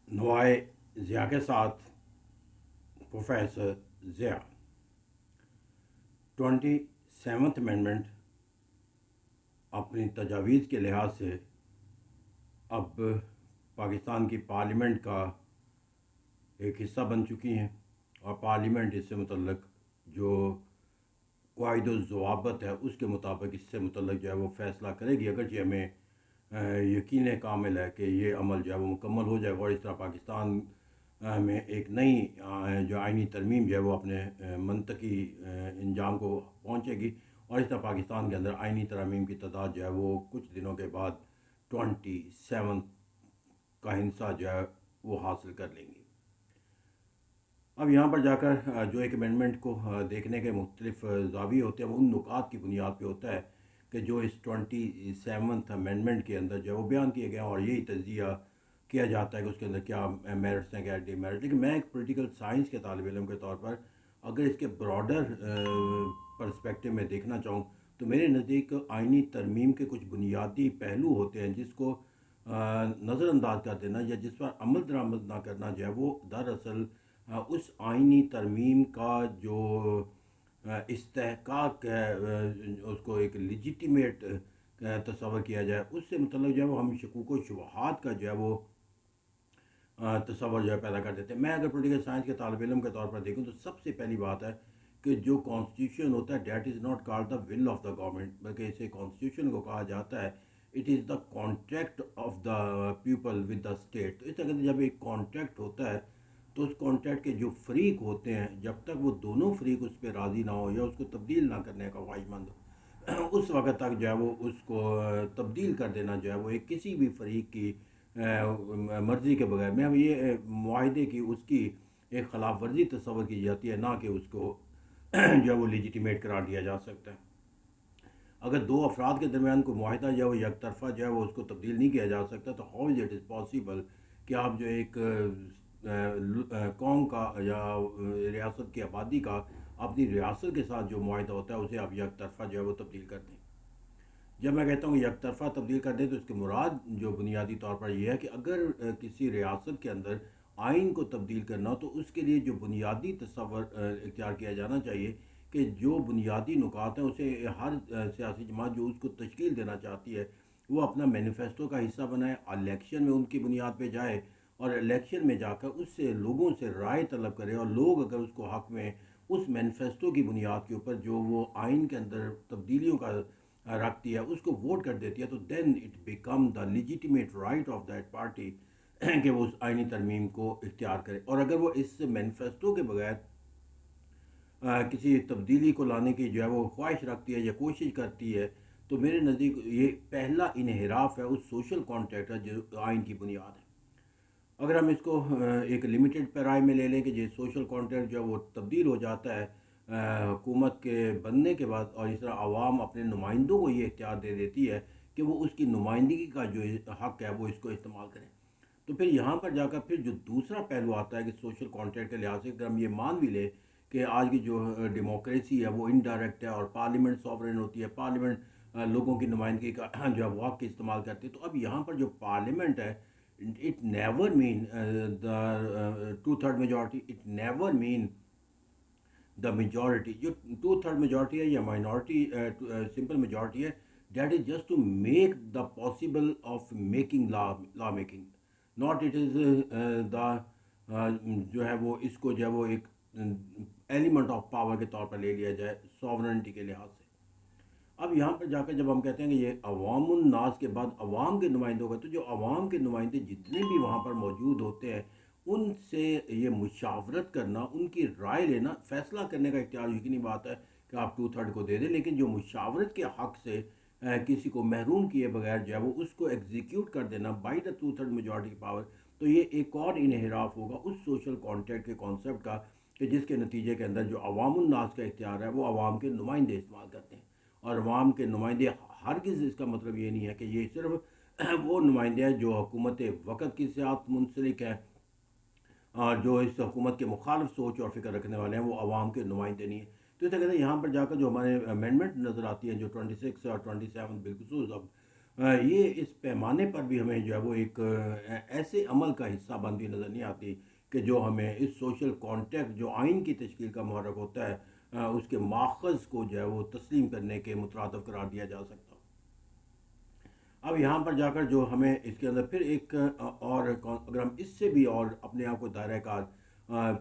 نوائے ضیاء کے ساتھ professor Zia 27th amendment اپنی تجاویز کے لحاظ سے اب پاکستان کی پارلیمنٹ کا ایک حصہ بن چکی ہیں، اور پارلیمنٹ اس سے متعلق جو قواعد و ضوابط ہے اس کے مطابق اس سے متعلق جو ہے وہ فیصلہ کرے گی، اگرچہ ہمیں یقین کامل ہے کہ یہ عمل جو ہے وہ مکمل ہو جائے گا، اور اس طرح پاکستان میں ایک نئی جو آئینی ترمیم جو ہے وہ اپنے منطقی انجام کو پہنچے گی، اور اس طرح پاکستان کے اندر آئینی ترامیم کی تعداد جو ہے وہ کچھ دنوں کے بعد 27 کا ہندسہ جو ہے وہ حاصل کر لیں گی۔ اب یہاں پر جا کر جو ایک امینڈمنٹ کو دیکھنے کے مختلف زاویے ہوتے ہیں، وہ ان نکات کی بنیاد پہ ہوتا ہے کہ جو اس 27th امینڈمنٹ کے اندر جو ہے وہ بیان کیے گئے ہیں، اور یہی تجزیہ کیا جاتا ہے کہ اس کے اندر کیا میرٹس ہیں، کیا ڈی میرٹ۔ لیکن میں ایک پولیٹیکل سائنس کے طالب علم کے طور پر اگر اس کے براڈر پرسپیکٹو میں دیکھنا چاہوں تو میرے نزدیک آئینی ترمیم کے کچھ بنیادی پہلو ہوتے ہیں جس کو نظر انداز کر دینا یا جس پر عمل درآمد نہ کرنا جو ہے وہ دراصل اس آئینی ترمیم کا جو استحقاق ہے، اس کو ایک لیجیٹیمیٹ تصور کیا جائے، اس سے متعلق جو ہے وہ ہم شکوک و شبہات کا جو ہے وہ تصور جو ہے پیدا کر دیتے ہیں۔ میں اگر پولیٹیکل سائنس کے طالب علم کے طور پر دیکھوں تو سب سے پہلی بات ہے کہ جو کانسٹیٹیوشن ہوتا ہے that is not called the will of the government, بلکہ اسے کانسٹیٹیوشن کو کہا جاتا ہے it is the contract of the people with the state. تو اس طرح جب ایک کانٹریکٹ ہوتا ہے تو اس کانٹریکٹ کے جو فریق ہوتے ہیں جب تک وہ دونوں فریق اس پہ راضی نہ ہو یا اس کو تبدیل نہ کرنے کا خواہش مند ہو، اس وقت تک جو ہے وہ اس کو تبدیل کر دینا جو ہے وہ ایک کسی بھی فریق کی مرضی کے بغیر میں اب یہ معاہدے کی اس کی ایک خلاف ورزی تصور کی جاتی ہے، نہ کہ اس کو جو ہے وہ لیجیٹیمیٹ قرار دیا جا سکتا ہے۔ اگر دو افراد کے درمیان کوئی معاہدہ جو ہے وہ یک طرفہ جو ہے وہ اس کو تبدیل نہیں کیا جا سکتا، تو how is it is possible کہ آپ جو ایک قوم کا یا ریاست کی آبادی کا اپنی ریاست کے ساتھ جو معاہدہ ہوتا ہے اسے آپ یک طرفہ جو ہے وہ تبدیل کر دیں۔ جب میں کہتا ہوں یک طرفہ تبدیل کر دیں تو اس کے مراد جو بنیادی طور پر یہ ہے کہ اگر کسی ریاست کے اندر آئین کو تبدیل کرنا ہو تو اس کے لیے جو بنیادی تصور اختیار کیا جانا چاہیے کہ جو بنیادی نکات ہیں اسے ہر سیاسی جماعت جو اس کو تشکیل دینا چاہتی ہے وہ اپنا مینیفیسٹو کا حصہ بنائے، الیکشن میں ان کی بنیاد پہ جائے، اور الیکشن میں جا کر اس سے لوگوں سے رائے طلب کرے، اور لوگ اگر اس کو حق میں اس مینیفیسٹو کی بنیاد کے اوپر جو وہ آئین کے اندر تبدیلیوں کا رکھتی ہے اس کو ووٹ کر دیتی ہے، تو then it became the legitimate right of that party کہ وہ اس آئینی ترمیم کو اختیار کرے۔ اور اگر وہ اس مینیفیسٹو کے بغیر کسی تبدیلی کو لانے کی جو ہے وہ خواہش رکھتی ہے یا کوشش کرتی ہے تو میرے نزدیک یہ پہلا انحراف ہے اس سوشل کانٹریکٹ کا جو آئین کی بنیاد ہے۔ اگر ہم اس کو ایک لمیٹڈ پیرائے میں لے لیں کہ یہ سوشل کانٹریکٹ جو ہے وہ تبدیل ہو جاتا ہے حکومت کے بننے کے بعد، اور اس طرح عوام اپنے نمائندوں کو یہ اختیار دے دیتی ہے کہ وہ اس کی نمائندگی کا جو حق ہے وہ اس کو استعمال کریں، تو پھر یہاں پر جا کر پھر جو دوسرا پہلو آتا ہے کہ سوشل کانٹریکٹ کے لحاظ سے اگر ہم یہ مان بھی لیں کہ آج کی جو ڈیموکریسی ہے وہ انڈائریکٹ ہے اور پارلیمنٹ سوورن ہوتی ہے، پارلیمنٹ لوگوں کی نمائندگی کا جو ہے وہ حق استعمال کرتی ہے، تو اب یہاں پر جو پارلیمنٹ ہے it never mean the two-third majority, it never mean the majority۔ جو ٹو تھرڈ میجورٹی ہے یا مائنورٹی سمپل میجورٹی ہے، that is just to make the possible of making law making, not it is the جو ہے وہ اس کو جو ہے وہ ایک ایلیمنٹ آف پاور کے طور پر لے لیا جائے ساورنٹی کے لحاظ سے۔ اب یہاں پر جا کر جب ہم کہتے ہیں کہ یہ عوام الناس کے بعد عوام کے نمائندوں کا، تو جو عوام کے نمائندے جتنے بھی وہاں پر موجود ہوتے ہیں ان سے یہ مشاورت کرنا، ان کی رائے لینا، فیصلہ کرنے کا اختیار یقینی بات ہے کہ آپ ٹو تھرڈ کو دے دیں، لیکن جو مشاورت کے حق سے کسی کو محروم کیے بغیر جو ہے وہ اس کو ایگزیکیوٹ کر دینا by the two third majority کی پاور، تو یہ ایک اور انحراف ہوگا اس سوشل کانٹریکٹ کے کانسیپٹ کا کہ جس کے نتیجے کے اندر جو عوام الناس کا اختیار ہے وہ عوام کے نمائندے استعمال کرتے ہیں، اور عوام کے نمائندے ہرگز اس کا مطلب یہ نہیں ہے کہ یہ صرف وہ نمائندے ہیں جو حکومت وقت کی سیاست منسلک ہے اور جو اس حکومت کے مخالف سوچ اور فکر رکھنے والے ہیں، وہ عوام کے نمائندے نہیں ہیں۔ تو اس طرح کہتے ہیں یہاں پر جا کر جو ہمارے امینڈمنٹ نظر آتی ہیں جو 26 اور 27 بالخصوص اب یہ اس پیمانے پر بھی ہمیں جو ہے وہ ایک ایسے عمل کا حصہ بنتی نظر نہیں آتی کہ جو ہمیں اس سوشل کانٹیکٹ جو آئین کی تشکیل کا محرک ہوتا ہے اس کے ماخذ کو جو ہے وہ تسلیم کرنے کے مترادف قرار دیا جا سکتا. اب یہاں پر جا کر جو ہمیں اس کے اندر پھر ایک اور اگر ہم اس سے بھی اور اپنے آپ کو دائرہ کار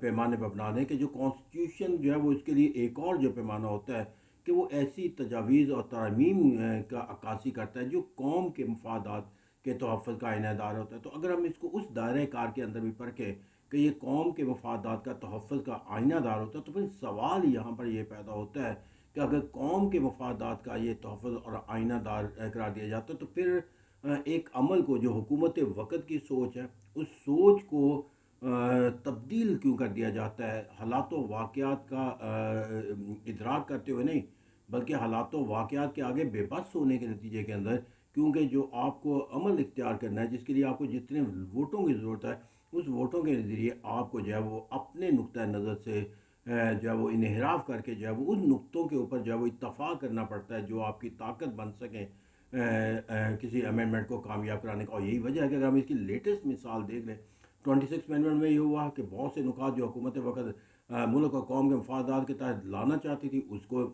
پیمانے پر بنا دیں کہ جو کانسٹیٹیوشن جو ہے وہ اس کے لیے ایک اور جو پیمانہ ہوتا ہے کہ وہ ایسی تجاویز اور ترامیم کا عکاسی کرتا ہے جو قوم کے مفادات کے تحفظ کا آئینہ دار ہوتا ہے. تو اگر ہم اس کو اس دائرہ کار کے اندر بھی پرکھیں کہ یہ قوم کے مفادات کا تحفظ کا آئینہ دار ہوتا ہے تو پھر سوال یہاں پر یہ پیدا ہوتا ہے کہ اگر قوم کے مفادات کا یہ تحفظ اور آئینہ دار قرار دیا جاتا ہے تو پھر ایک عمل کو جو حکومت وقت کی سوچ ہے اس سوچ کو تبدیل کیوں کر دیا جاتا ہے حالات و واقعات کا ادراک کرتے ہوئے نہیں بلکہ حالات و واقعات کے آگے بے بس ہونے کے نتیجے کے اندر. کیونکہ جو آپ کو عمل اختیار کرنا ہے جس کے لیے آپ کو جتنے ووٹوں کی ضرورت ہے اس ووٹوں کے ذریعے آپ کو جو ہے وہ اپنے نقطۂ نظر سے جو ہے وہ انحراف کر کے جو ہے وہ ان نقطوں کے اوپر جو ہے وہ اتفاق کرنا پڑتا ہے جو آپ کی طاقت بن سکیں کسی امینڈمنٹ کو کامیاب کرانے کا. اور یہی وجہ ہے کہ اگر ہم اس کی لیٹسٹ مثال دیکھ لیں 26 امینڈمنٹ میں یہ ہوا کہ بہت سے نکات جو حکومت وقت ملک اور قوم کے مفادات کے تحت لانا چاہتی تھی اس کو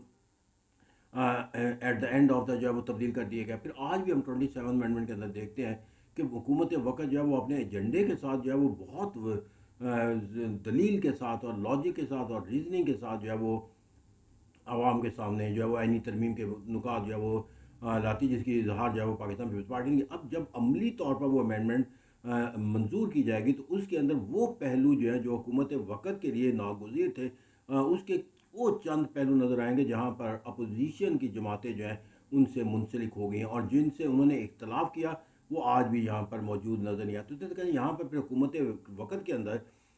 at the end of the جو ہے وہ تبدیل کر دیا گیا. پھر آج بھی ہم 27 امینڈمنٹ کے اندر دیکھتے ہیں کہ حکومت وقت جو ہے وہ اپنے ایجنڈے کے ساتھ جو ہے وہ بہت دلیل کے ساتھ اور لاجک کے ساتھ اور ریزننگ کے ساتھ جو ہے وہ عوام کے سامنے جو ہے وہ آئینی ترمیم کے نکات جو ہے وہ لاتی جس کی اظہار جو ہے وہ پاکستان پیپلز پارٹی نے. اب جب عملی طور پر وہ امینڈمنٹ منظور کی جائے گی تو اس کے اندر وہ پہلو جو ہے جو حکومت وقت کے لیے ناگزیر تھے اس کے وہ چند پہلو نظر آئیں گے جہاں پر اپوزیشن کی جماعتیں جو ہیں ان سے منسلک ہو گئی ہیں اور جن سے انہوں نے اختلاف کیا وہ آج بھی یہاں پر موجود نظر نہیں آتے. تو یہاں پر پھر حکومت وقت کے اندر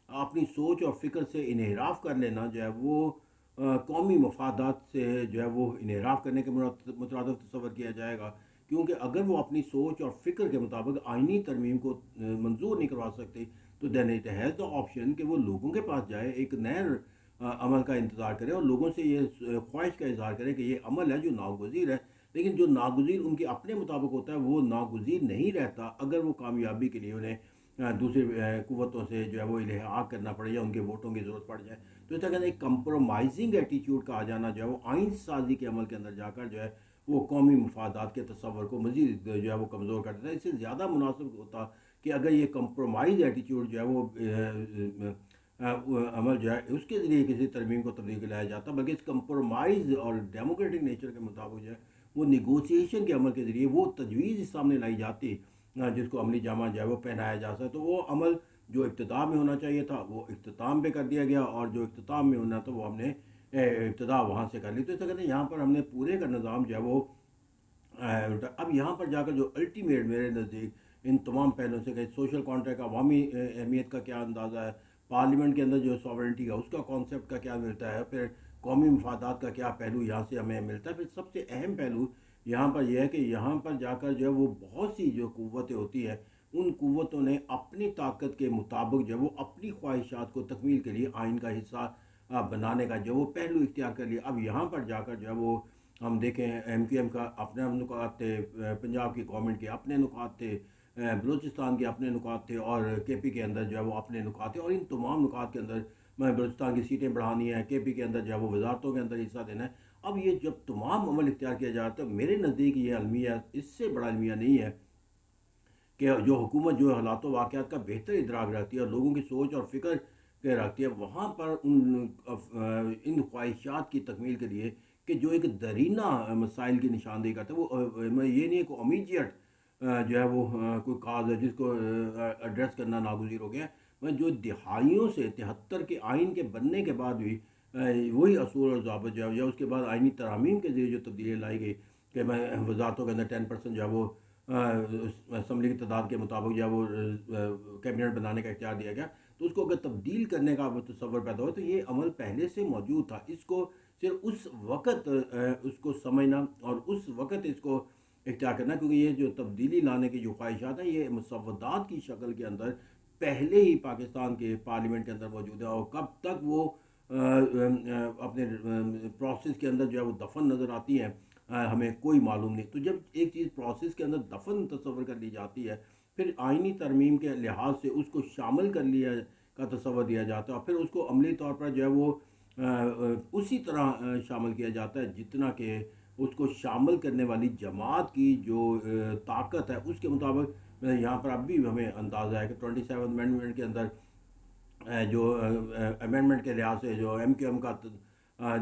اپنی سوچ اور فکر سے انحراف کر لینا جو ہے وہ قومی مفادات سے جو ہے وہ انحراف کرنے کے مترادف تصور کیا جائے گا. کیونکہ اگر وہ اپنی سوچ اور فکر کے مطابق آئینی ترمیم کو منظور نہیں کروا سکتے تو then it has the option کہ وہ لوگوں کے پاس جائے ایک نئے عمل کا انتظار کرے اور لوگوں سے یہ خواہش کا اظہار کرے کہ یہ عمل ہے جو ناگزیر ہے. لیکن جو ناگزیر ان کے اپنے مطابق ہوتا ہے وہ ناگزیر نہیں رہتا اگر وہ کامیابی کے لیے انہیں دوسری قوتوں سے جو ہے وہ الحاق کرنا پڑے یا ان کے ووٹوں کی ضرورت پڑ جائے. تو اس طرح ایک کمپرومائزنگ ایٹیچیوڈ کا آ جانا جو ہے وہ آئین سازی کے عمل کے اندر جا کر جو ہے وہ قومی مفادات کے تصور کو مزید جو ہے وہ کمزور کر دیتا ہے. اس سے زیادہ مناسب ہوتا کہ اگر یہ کمپرومائز ایٹیچیوڈ جو ہے وہ عمل جو ہے اس کے ذریعے کسی ترمیم کو تبدیل لایا جاتا بلکہ اس کمپرومائز اور ڈیموکریٹک نیچر کے مطابق جو ہے وہ نیگوسیشن کے عمل کے ذریعے وہ تجویز سامنے لائی جاتی جس کو عملی جامہ جو ہے وہ پہنایا جا سکتا. تو وہ عمل جو ابتدا میں ہونا چاہیے تھا وہ اختتام پہ کر دیا گیا اور جو اختتام میں ہونا تھا وہ ہم نے ابتدا وہاں سے کر لی. تو اس طرح یہاں پر ہم نے پورے کا نظام جو ہے وہ اب یہاں پر جا کر جو الٹیمیٹ میرے نزدیک ان تمام پہلوؤں سے کہ سوشل کانٹریکٹ عوامی اہمیت کا کیا اندازہ ہے پارلیمنٹ کے اندر جو ساورنٹی کا اس کا کانسیپٹ کا کیا ملتا ہے پھر قومی مفادات کا کیا پہلو یہاں سے ہمیں ملتا ہے. پھر سب سے اہم پہلو یہاں پر یہ ہے کہ یہاں پر جا کر جو ہے وہ بہت سی جو قوتیں ہوتی ہیں ان قوتوں نے اپنی طاقت کے مطابق جو ہے وہ اپنی خواہشات کو تکمیل کے لیے آئین کا حصہ بنانے کا جو وہ پہلو اختیار کر لیا. اب یہاں پر جا کر جو ہے وہ ہم دیکھیں ایم کیو ایم کا اپنے نکات تھے پنجاب کی گورنمنٹ کے اپنے نکات تھے بلوچستان کے اپنے نکات تھے اور کے پی کے اندر جو ہے وہ اپنے نکات تھے. اور ان تمام نکات کے اندر میں بلوچستان کی سیٹیں بڑھانی ہے کے پی کے اندر جو ہے وہ وزارتوں کے اندر حصہ دینا ہے. اب یہ جب تمام عمل اختیار کیا جاتا ہے میرے نزدیک یہ المیہ اس سے بڑا المیہ نہیں ہے کہ جو حکومت جو حالات و واقعات کا بہتر ادراک رکھتی ہے اور لوگوں کی سوچ اور فکر کے رکھتی ہے وہاں پر ان خواہشات کی تکمیل کے لیے کہ جو ایک درینہ مسائل کی نشاندہی کرتا ہے وہ یہ نہیں ہے کہ امیجیٹ جو ہے وہ کوئی کاز ہے جس کو ایڈریس کرنا ناگزیر ہو گیا ہے. جو دہائیوں سے 73 کے آئین کے بننے کے بعد بھی وہی اصول اور ضابط جو ہے یا اس کے بعد آئینی ترامیم کے ذریعے جو تبدیلی لائی گئی کہ میں وزارتوں کے اندر 10% جو ہے وہ اسمبلی کی تعداد کے مطابق جو ہے وہ کیبنٹ بنانے کا اختیار دیا گیا. تو اس کو اگر تبدیل کرنے کا تصور پیدا ہو تو یہ عمل پہلے سے موجود تھا. اس کو صرف اس وقت اس کو سمجھنا اور اس وقت اس کو اختیار کرنا کیونکہ یہ جو تبدیلی لانے کی جو خواہشات ہیں یہ مسودات کی شکل کے اندر پہلے ہی پاکستان کے پارلیمنٹ کے اندر موجود ہے اور کب تک وہ اپنے پروسیس کے اندر جو ہے وہ دفن نظر آتی ہیں ہمیں کوئی معلوم نہیں. تو جب ایک چیز پروسیس کے اندر دفن تصور کر لی جاتی ہے، پھر آئینی ترمیم کے لحاظ سے اس کو شامل کر لیا کا تصور دیا جاتا ہے، اور پھر اس کو عملی طور پر جو ہے وہ اسی طرح شامل کیا جاتا ہے جتنا کہ اس کو شامل کرنے والی جماعت کی جو طاقت ہے اس کے مطابق. یہاں پر اب بھی ہمیں اندازہ ہے کہ 27 امینڈمنٹ کے اندر جو امینڈمنٹ کے لحاظ سے جو ایم کیو ایم کا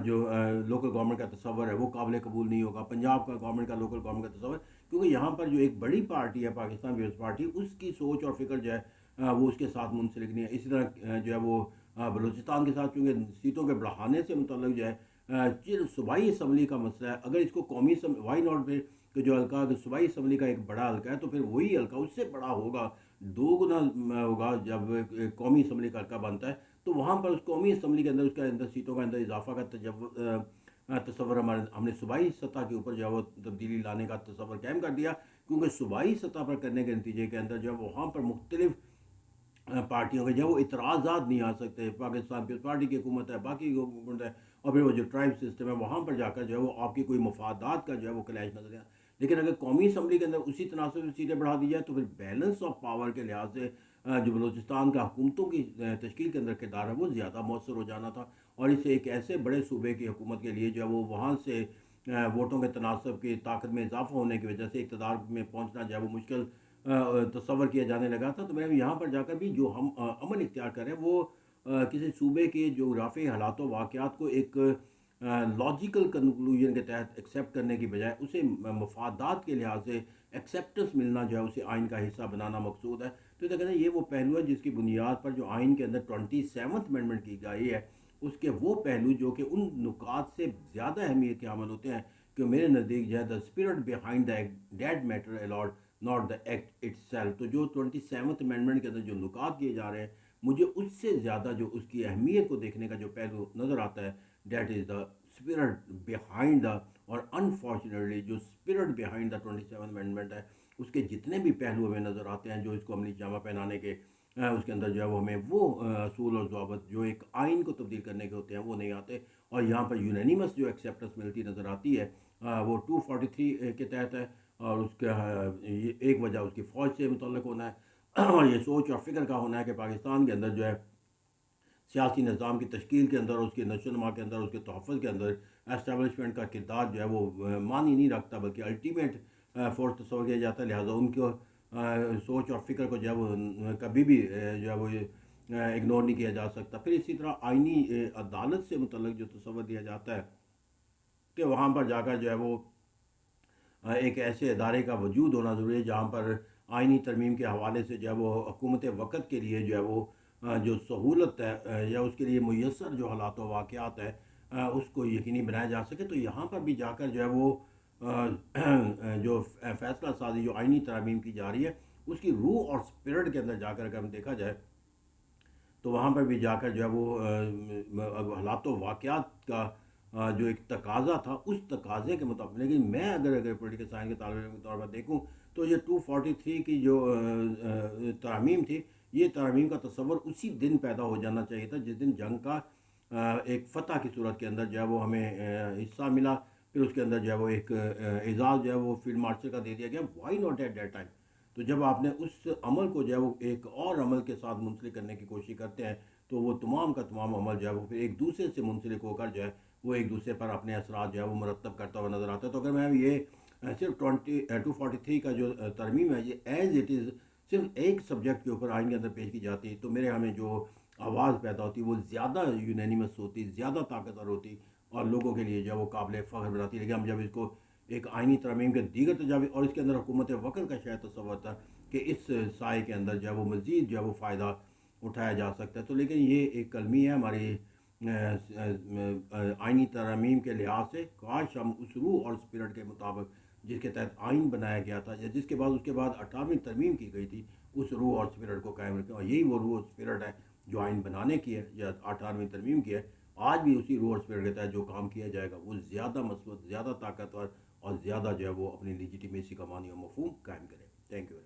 جو لوکل گورنمنٹ کا تصور ہے وہ قابل قبول نہیں ہوگا. پنجاب کا گورنمنٹ کا لوکل گورنمنٹ کا تصور، کیونکہ یہاں پر جو ایک بڑی پارٹی ہے پاکستان پیپلز پارٹی، اس کی سوچ اور فکر جو ہے وہ اس کے ساتھ منسلک نہیں ہے. اسی طرح جو ہے وہ بلوچستان کے ساتھ چونکہ سیٹوں کے بڑھانے سے متعلق جو ہے صوبائی اسمبلی کا مسئلہ ہے. اگر اس کو قومی وائی ناٹ پہ کہ جو حلقہ صوبائی اسمبلی کا ایک بڑا حلقہ ہے تو پھر وہی حلقہ اس سے بڑا ہوگا، دو گنا ہوگا جب قومی اسمبلی کا حلقہ بنتا ہے. تو وہاں پر اس قومی اسمبلی کے اندر اس کے اندر سیٹوں کا اندر اضافہ کا تصور ہم نے صوبائی سطح کے اوپر جو ہے وہ تبدیلی لانے کا تصور قائم کر دیا، کیونکہ صوبائی سطح پر کرنے کے نتیجے کے اندر جو ہے وہاں پر مختلف پارٹیوں کے جو ہے وہ اعتراضات نہیں آ سکتے. پاکستان پیپلز پارٹی کی حکومت ہے، باقی کی حکومت ہے، اور پھر وہ جو ٹرائب سسٹم ہے وہاں پر جا کر جو ہے وہ آپ کی کوئی مفادات کا جو ہے وہ کلیش نظر آیا. لیکن اگر قومی اسمبلی کے اندر اسی تناسب سے سیٹیں بڑھا دی جائے تو پھر بیلنس آف پاور کے لحاظ سے جو بلوچستان کا حکومتوں کی تشکیل کے اندر کردار ہے وہ زیادہ مؤثر ہو جانا تھا. اور اسے ایک ایسے بڑے صوبے کی حکومت کے لیے جو ہے وہ وہاں سے ووٹوں کے تناسب کی طاقت میں اضافہ ہونے کی وجہ سے اقتدار میں پہنچنا جو ہے وہ مشکل تصور کیا جانے لگا تھا. تو میں یہاں پر جا کر بھی جو ہم عمل اختیار کریں وہ کسی صوبے کے جغرافی حالات و واقعات کو ایک لاجیکل کنکلوژن کے تحت ایکسیپٹ کرنے کی بجائے اسے مفادات کے لحاظ سے ایکسیپٹنس ملنا جو ہے اسے آئین کا حصہ بنانا مقصود ہے. تو کہتے ہیں یہ وہ پہلو ہے جس کی بنیاد پر جو آئین کے اندر 27 امینڈمنٹ کی گئی ہے، اس کے وہ پہلو جو کہ ان نکات سے زیادہ اہمیت کے حامل ہوتے ہیں کہ میرے نزدیک جو ہے the spirit behind the act that matter a lot not the act it self. تو جو 27 امینڈمنٹ کے اندر جو نکات کیے جا رہے ہیں، مجھے اس سے زیادہ جو اس کی اہمیت کو دیکھنے کا جو پہلو نظر آتا ہے that is the spirit behind the. اور انفارچونیٹلی جو اسپرٹ بیہائنڈ دا 27 امینڈمنٹ ہے اس کے جتنے بھی پہلو ہمیں نظر آتے ہیں جو اس کو عملی جامہ پہنانے کے اس کے اندر جو ہے وہ ہمیں وہ اصول اور ضوابط جو ایک آئین کو تبدیل کرنے کے ہوتے ہیں وہ نہیں آتے. اور یہاں پر یونینیمس جو ایکسیپٹنس ملتی نظر آتی ہے وہ 243 کے تحت ہے. اور اس کا ایک وجہ اس کی فوج سے متعلق ہونا ہے اور یہ سوچ اور فکر کا ہونا ہے کہ پاکستان کے اندر جو ہے سیاسی نظام کی تشکیل کے اندر، اس کے نشو و نما کے اندر، اس کے تحفظ کے اندر اسٹیبلشمنٹ کا کردار جو ہے وہ معنی نہیں رکھتا بلکہ الٹیمیٹ فورس تصور کیا جاتا ہے. لہٰذا ان کو سوچ اور فکر کو جو ہے وہ کبھی بھی جو ہے وہ اگنور نہیں کیا جا سکتا. پھر اسی طرح آئینی عدالت سے متعلق جو تصور دیا جاتا ہے کہ وہاں پر جا کر جو ہے وہ ایک ایسے ادارے کا وجود ہونا ضروری ہے جہاں پر آئینی ترمیم کے حوالے سے جو ہے وہ حکومت وقت کے لیے جو ہے وہ جو سہولت ہے یا اس کے لیے میسر جو حالات و واقعات ہے اس کو یقینی بنایا جا سکے. تو یہاں پر بھی جا کر جو ہے وہ جو فیصلہ سازی جو آئینی ترمیم کی جا رہی ہے اس کی روح اور اسپرٹ کے اندر جا کر اگر ہم دیکھا جائے تو وہاں پر بھی جا کر جو ہے وہ حالات و واقعات کا جو ایک تقاضا تھا اس تقاضے کے مطابق. لیکن میں اگر پولیٹیکل سائنس کے طالب علم کے طور پر دیکھوں تو یہ 243 کی جو ترمیم تھی، یہ ترمیم کا تصور اسی دن پیدا ہو جانا چاہیے تھا جس دن جنگ کا ایک فتح کی صورت کے اندر جو ہے وہ ہمیں حصہ ملا. پھر اس کے اندر جو ہے وہ ایک اعزاز جو ہے وہ فیلڈ مارشل کا دے دیا گیا. Why not at that time? تو جب آپ نے اس عمل کو جو ہے وہ ایک اور عمل کے ساتھ منسلک کرنے کی کوشش کرتے ہیں تو وہ تمام کا تمام عمل جو ہے وہ پھر ایک دوسرے سے منسلک ہو کر جو ہے وہ ایک دوسرے پر اپنے اثرات جو ہے وہ مرتب کرتا ہوا نظر آتا ہے. تو اگر میں یہ صرف 243 کا جو ترمیم ہے یہ ایز اٹ از صرف ایک سبجیکٹ کے اوپر آئین کے اندر پیش کی جاتی تو میرے ہمیں جو آواز پیدا ہوتی وہ زیادہ یونینیمس ہوتی، زیادہ طاقتور ہوتی اور لوگوں کے لیے جو ہے وہ قابل فخر بناتی. لیکن ہم جب اس کو ایک آئینی ترمیم کے دیگر تجاویز اور اس کے اندر حکومت وقت کا شاید تصور تھا کہ اس سائے کے اندر جو ہے وہ مزید جو ہے وہ فائدہ اٹھایا جا سکتا ہے. تو لیکن یہ ایک کلمی ہے ہماری آئینی ترمیم کے لحاظ سے. کاش ہم اس روح اور اسپرٹ کے مطابق جس کے تحت آئین بنایا گیا تھا یا جس کے بعد اس کے بعد 18ویں ترمیم کی گئی تھی اس روح اور اسپرٹ کو قائم رکھیں. اور یہی وہ روح اور اسپرٹ ہے جو آئین بنانے کی ہے یا 18ویں ترمیم کی ہے. آج بھی اسی روح اور اسپرٹ کے تحت جو کام کیا جائے گا وہ زیادہ مثبت، زیادہ طاقتور اور زیادہ جو ہے وہ اپنی لیجیٹیمیسی کا معنی اور مفہوم قائم کرے. Thank you.